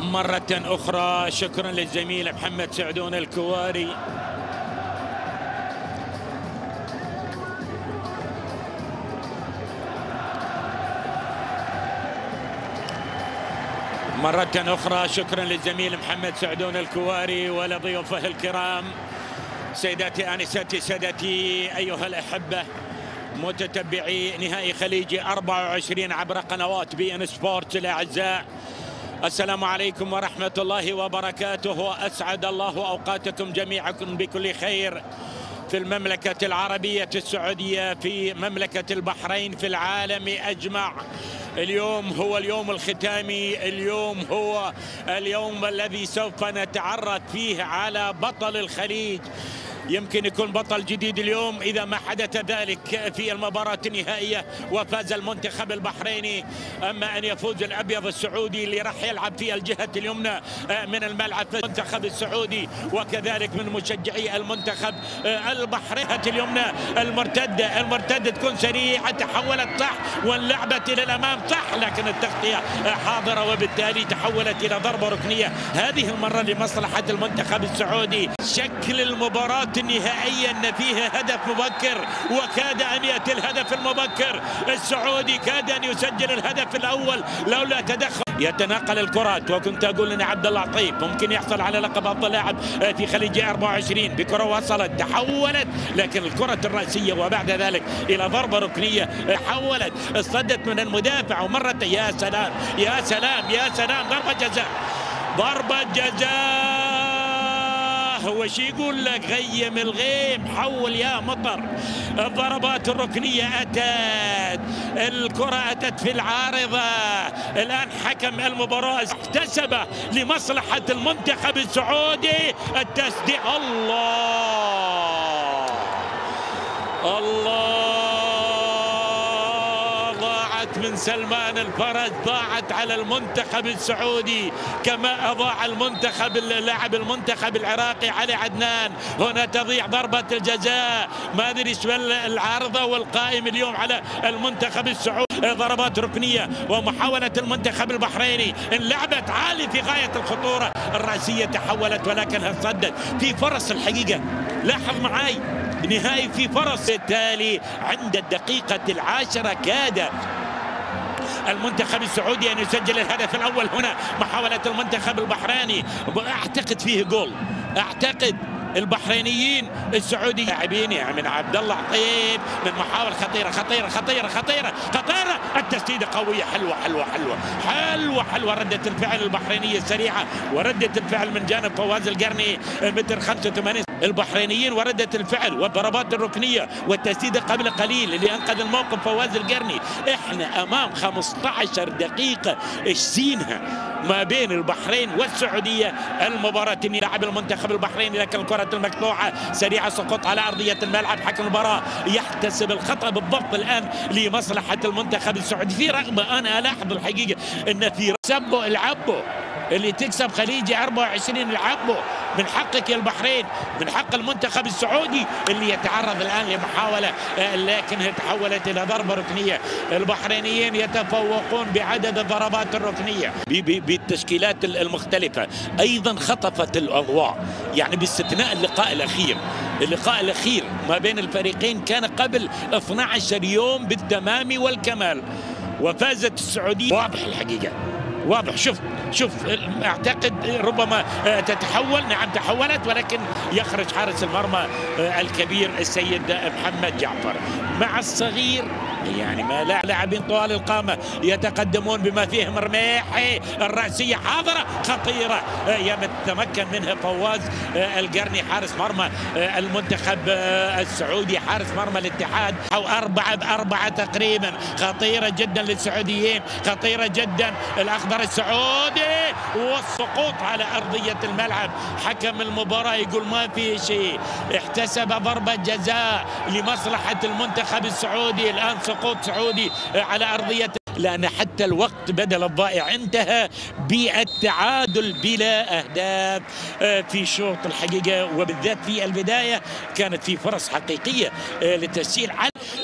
مرة أخرى شكرا للزميل محمد سعدون الكواري. مرة أخرى شكرا للزميل محمد سعدون الكواري ولضيوفه الكرام. سيداتي آنساتي سادتي أيها الأحبة متتبعي نهائي خليجي 24 عبر قنوات بي ان سبورت الأعزاء، السلام عليكم ورحمة الله وبركاته، وأسعد الله أوقاتكم جميعكم بكل خير في المملكة العربية السعودية، في مملكة البحرين، في العالم أجمع. اليوم هو اليوم الختامي، اليوم هو اليوم الذي سوف نتعرض فيه على بطل الخليج. يمكن يكون بطل جديد اليوم إذا ما حدث ذلك في المباراة النهائية وفاز المنتخب البحريني. أما أن يفوز الأبيض السعودي اللي راح يلعب في الجهة اليمنى من الملعب في المنتخب السعودي، وكذلك من مشجعي المنتخب البحريني اليمنى المرتدة تكون سريعة، تحولت صح واللعبة إلى الأمام صح، لكن التغطية حاضرة وبالتالي تحولت إلى ضربة ركنية هذه المرة لمصلحة المنتخب السعودي. شكل المباراة النهائية أن فيها هدف مبكر، وكاد أن يأتي الهدف المبكر. السعودي كاد أن يسجل الهدف الأول لولا تدخل. يتناقل الكرات، وكنت أقول أن عبد الله عطيب ممكن يحصل على لقب أفضل لاعب في خليجي 24 بكرة وصلت تحولت، لكن الكرة الرأسية وبعد ذلك إلى ضربة ركنية حولت، اصطدت من المدافع ومرت. يا سلام يا سلام يا سلام، ضربة جزاء. وش يقول لك؟ غيم الغيم حول يا مطر. الضربات الركنية أتت، الكرة أتت في العارضة. الآن حكم المباراة احتسب لمصلحة المنتخب السعودي التسديد. الله من سلمان الفرج، ضاعت على المنتخب السعودي كما أضاع لاعب المنتخب العراقي علي عدنان. هنا تضيع ضربة الجزاء، ما أدري ايش العارضة والقائم اليوم على المنتخب السعودي. ضربات ركنية ومحاولة المنتخب البحريني انلعبت عالي في غاية الخطورة. الرأسية تحولت ولكنها صدت. في فرص الحقيقة، لاحظ معاي نهائي في فرص. بالتالي عند الدقيقة 10 كاد المنتخب السعودي أن يسجل الهدف الأول. هنا محاولة المنتخب البحريني، أعتقد فيه جول، أعتقد البحرينيين السعودي لاعبين يعني من عبد الله عطيب من محاولة خطيرة خطيرة خطيرة خطيرة خطيرة. التسديدة قوية، حلوة حلوة حلوة حلوة حلوة. ردة الفعل البحرينية السريعة، وردة الفعل من جانب فواز القرني متر 85 البحرينيين، وردة الفعل والضربات الركنية والتسديدة قبل قليل اللي أنقذ الموقف فواز القرني. احنا أمام 15 دقيقة اشسينها ما بين البحرين والسعودية. المباراة لاعب المنتخب البحريني، لكن الكرة المقطوعة سريعة سقوط على أرضية الملعب. حكم المباراة يحتسب الخطأ بالضبط الآن لمصلحة المنتخب السعودي. في رغبة، أنا ألاحظ الحقيقة أن في سبوا العبوا اللي تكسب خليجي 24 العبوا. من حقك يا البحرين، من حق المنتخب السعودي اللي يتعرض الآن لمحاولة لكنها تحولت إلى ضربة ركنية. البحرينيين يتفوقون بعدد الضربات الركنية بالتشكيلات المختلفة. أيضا خطفت الأضواء، يعني باستثناء اللقاء الأخير ما بين الفريقين كان قبل 12 يوم بالتمام والكمال، وفازت السعودية. واضح الحقيقة، واضح. شوف اعتقد ربما تتحول، نعم تحولت، ولكن يخرج حارس المرمى الكبير السيد محمد جعفر مع الصغير. يعني ما لاعبين طوال القامة يتقدمون بما فيهم رميحي. الرأسية حاضرة خطيرة يتمكن منها فواز القرني حارس مرمى المنتخب السعودي، حارس مرمى الاتحاد، أو 4-4 تقريبا. خطيرة جدا للسعوديين، خطيرة جدا. الأخضر السعودي والسقوط على أرضية الملعب. حكم المباراة يقول ما في شيء، احتسب ضربة جزاء لمصلحة المنتخب السعودي. الآن سقوط سعودي على أرضية، لأن حتى الوقت بدل الضائع انتهى بالتعادل بلا أهداف في شوط الحقيقة، وبالذات في البداية كانت في فرص حقيقية لتسجيل.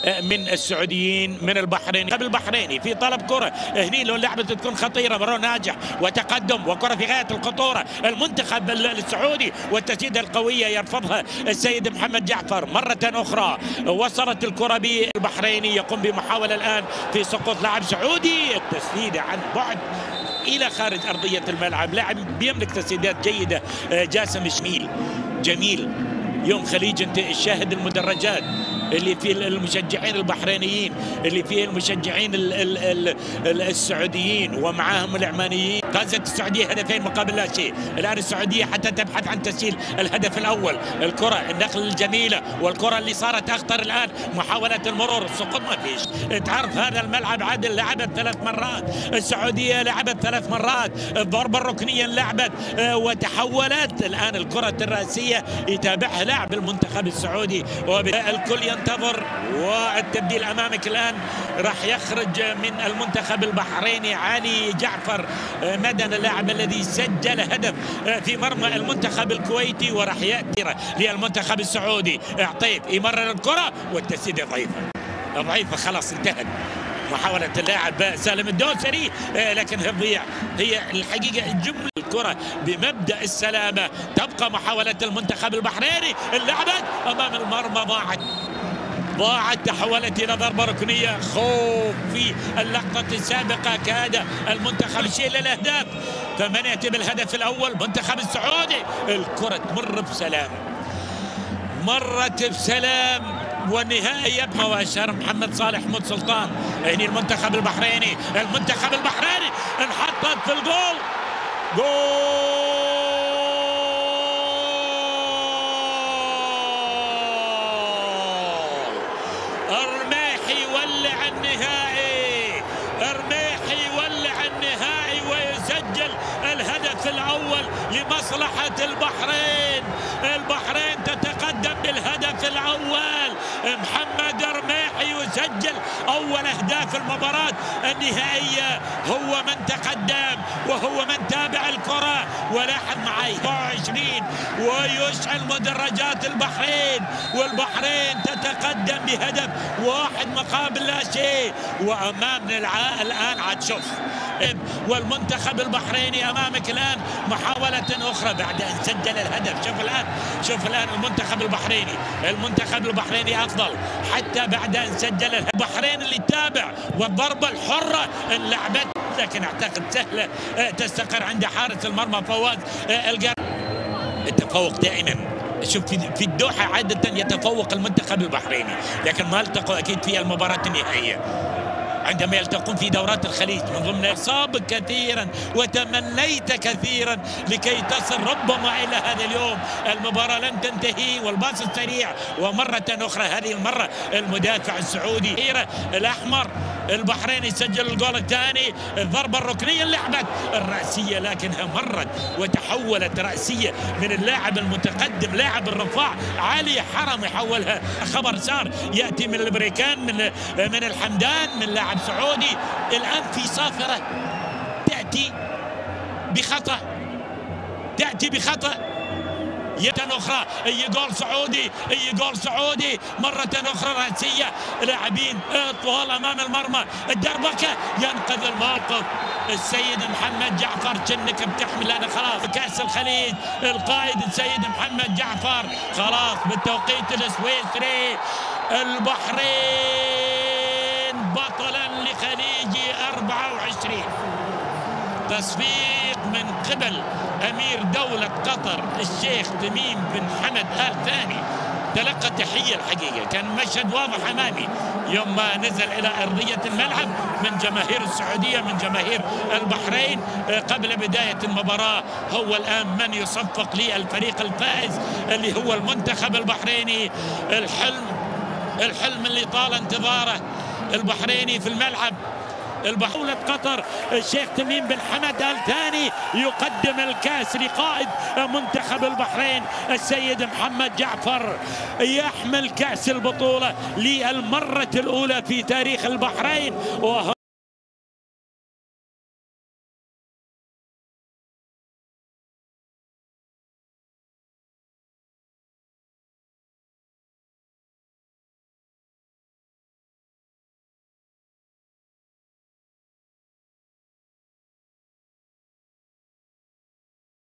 من السعوديين من البحرين. قبل البحريني في طلب كرة هني لو لعبة تكون خطيرة، مرور ناجح وتقدم وكرة في غاية الخطورة. المنتخب السعودي والتسديدة القوية يرفضها السيد محمد جعفر مرة أخرى. وصلت الكرة بالبحريني، يقوم بمحاولة الآن في سقوط لاعب سعودي، التسديدة عن بعد إلى خارج أرضية الملعب. لاعب بيملك تسديدات جيدة، جاسم شميل جميل. يوم خليج انت شاهد المدرجات اللي في المشجعين البحرينيين، اللي فيه المشجعين السعوديين ومعاهم العمانيين. فازت السعودية هدفين مقابل لا شيء. الآن السعودية حتى تبحث عن تسجيل الهدف الأول. الكرة النقل الجميلة والكرة اللي صارت أخطر الآن، محاولة المرور، السقوط ما فيش. تعرف هذا الملعب عادل لعبت 3 مرات، السعودية لعبت 3 مرات، الضربة الركنية لعبت وتحولت. الآن الكرة الرأسية يتابعها لاعب المنتخب السعودي والكل ينتظر. والتبديل أمامك الآن راح يخرج من المنتخب البحريني علي جعفر مدن، اللاعب الذي سجل هدف في مرمى المنتخب الكويتي، وراح يأتي للمنتخب السعودي. عطيف يمرر الكرة والتسديدة ضعيفة خلاص انتهت. محاولة اللاعب سالم الدوسري لكن تضيع. هي الحقيقة جملة الكرة بمبدأ السلامة. تبقى محاولة المنتخب البحريني، اللعبة أمام المرمى ضاعت، تحولت إلى ضربة ركنية. خوف في اللقطة السابقة كاد المنتخب يشيل الأهداف، فمن يأتي بالهدف الأول منتخب السعودي. الكرة تمر بسلام، مرت بسلام، والنهائي يبقى. واشار محمد صالح مود سلطان. هني المنتخب البحريني انحطت في الجول. جول الرميحي يولع النهائي، الرميحي يولع النهائي ويسجل الهدف الأول لمصلحة البحرين. البحرين تتقدم بالهدف الأول. محمد الرميحي يسجل أول أهداف المباراة النهائية. هو من تقدم وهو من تابع الكرة. ولاحظ معي 24 ويشعل مدرجات البحرين، والبحرين تتقدم بهدف 1 مقابل لا شيء. وأمامنا الآن عاد شوف، والمنتخب البحريني أمامك الآن محاولة أخرى بعد أن سجل الهدف. شوف الآن المنتخب البحريني أفضل حتى بعد أن سجل البحرين اللي تابع. والضربة الحرة انلعبت، لكن أعتقد سهلة تستقر عند حارس المرمى فواز القرن. التفوق دائما، شوف في الدوحة عادة يتفوق المنتخب البحريني، لكن ما التقوا أكيد في المباراة النهائية. عندما يلتقون في دورات الخليج من ضمن صاب كثيرا وتمنيت كثيرا لكي تصل ربما إلى هذا اليوم. المباراة لن تنتهي والباص السريع، ومرة أخرى هذه المرة المدافع السعودي الأحمر البحريني سجل الجول الثاني. الضربة الركنية لعبت الرأسية، لكنها مرت وتحولت رأسية من اللاعب المتقدم لاعب الرفاع علي حرم، يحولها. خبر سار يأتي من الأمريكان من الحمدان من لاعب سعودي. الآن في صافرة تأتي بخطأ أخرى. أي جول سعودي مرة أخرى رأسية. لاعبين طوال أمام المرمى، الدربكة ينقذ الموقف السيد محمد جعفر. كأنك بتحمل أنا خلاص كأس الخليج. القائد السيد محمد جعفر خلاص بالتوقيت السويسري. البحرين بطلا لخليجي 24. تصفيق من قبل أمير دولة قطر الشيخ تميم بن حمد آل ثاني. تلقى تحية الحقيقة، كان مشهد واضح أمامي يوم ما نزل إلى أرضية الملعب من جماهير السعودية من جماهير البحرين قبل بداية المباراة. هو الآن من يصفق للفريق الفائز اللي هو المنتخب البحريني. الحلم اللي طال انتظاره البحريني في الملعب. دولة قطر الشيخ تميم بن حمد آل ثاني يقدم الكاس لقائد منتخب البحرين السيد محمد جعفر. يحمل كأس البطولة للمرة الأولى في تاريخ البحرين.